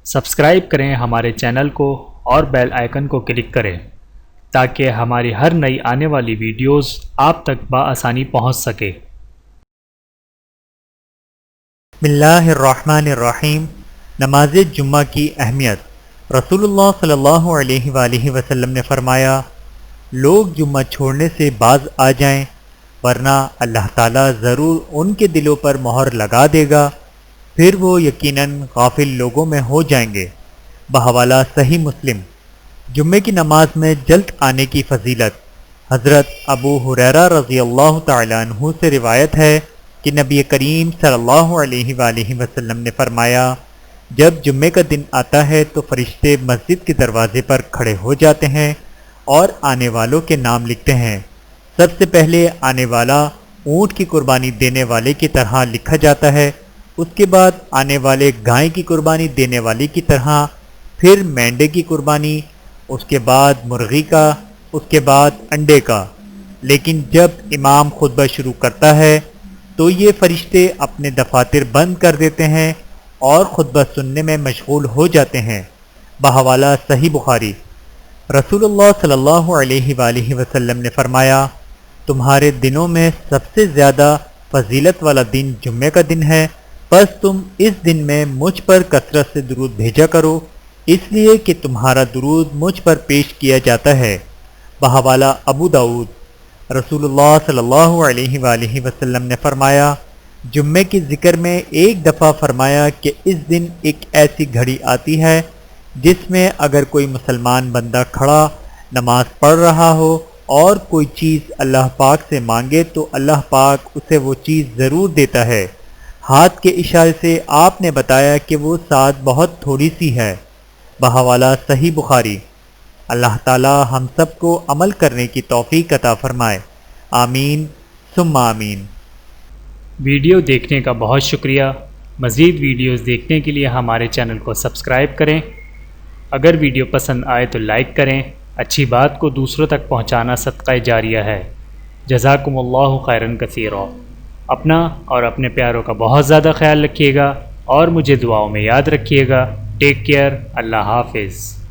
Subscribe کریں ہمارے channel کو اور بیل آئیکن کو کلک کریں تاکہ ہماری ہر نئی آنے والی ویڈیوز آپ تک بآسانی پہنچ سکے۔ بسم اللہ الرحمن الرحیم۔ نماز جمعہ کی اہمیت۔ رسول اللہ صلی اللہ علیہ وآلہ وسلم نے فرمایا، لوگ جمعہ چھوڑنے سے باز آ جائیں ورنہ اللہ تعالیٰ ضرور ان کے دلوں پر مہر لگا دے گا، پھر وہ یقیناً غافل لوگوں میں ہو جائیں گے۔ بحوالہ صحیح مسلم۔ جمعے کی نماز میں جلد آنے کی فضیلت۔ حضرت ابو ہریرہ رضی اللہ تعالیٰ عنہ سے روایت ہے کہ نبی کریم صلی اللہ علیہ وآلہ وسلم نے فرمایا، جب جمعے کا دن آتا ہے تو فرشتے مسجد کے دروازے پر کھڑے ہو جاتے ہیں اور آنے والوں کے نام لکھتے ہیں۔ سب سے پہلے آنے والا اونٹ کی قربانی دینے والے کی طرح لکھا جاتا ہے، اس کے بعد آنے والے گائے کی قربانی دینے والے کی طرح، پھر مینڈے کی قربانی، اس کے بعد مرغی کا، اس کے بعد انڈے کا۔ لیکن جب امام خطبہ شروع کرتا ہے تو یہ فرشتے اپنے دفاتر بند کر دیتے ہیں اور خطبہ سننے میں مشغول ہو جاتے ہیں۔ بحوالہ صحیح بخاری۔ رسول اللہ صلی اللہ علیہ وآلہ وسلم نے فرمایا، تمہارے دنوں میں سب سے زیادہ فضیلت والا دن جمعے کا دن ہے، پس تم اس دن میں مجھ پر کثرت سے درود بھیجا کرو، اس لیے کہ تمہارا درود مجھ پر پیش کیا جاتا ہے۔ بحوالہ ابو داؤد۔ رسول اللہ صلی اللہ علیہ وآلہ وسلم نے فرمایا، جمعے کے ذکر میں ایک دفعہ فرمایا کہ اس دن ایک ایسی گھڑی آتی ہے جس میں اگر کوئی مسلمان بندہ کھڑا نماز پڑھ رہا ہو اور کوئی چیز اللہ پاک سے مانگے تو اللہ پاک اسے وہ چیز ضرور دیتا ہے۔ ہاتھ کے اشارے سے آپ نے بتایا کہ وہ ساتھ بہت تھوڑی سی ہے۔ بحوالہ صحیح بخاری۔ اللہ تعالی ہم سب کو عمل کرنے کی توفیق عطا فرمائے، آمین ثم آمین۔ ویڈیو دیکھنے کا بہت شکریہ۔ مزید ویڈیوز دیکھنے کے لیے ہمارے چینل کو سبسکرائب کریں۔ اگر ویڈیو پسند آئے تو لائک کریں۔ اچھی بات کو دوسروں تک پہنچانا صدقہ جاریہ ہے۔ جزاکم اللہ خیرا کثیرا۔ اپنا اور اپنے پیاروں کا بہت زیادہ خیال رکھیے گا اور مجھے دعاؤں میں یاد رکھیے گا۔ Take care. اللہ حافظ۔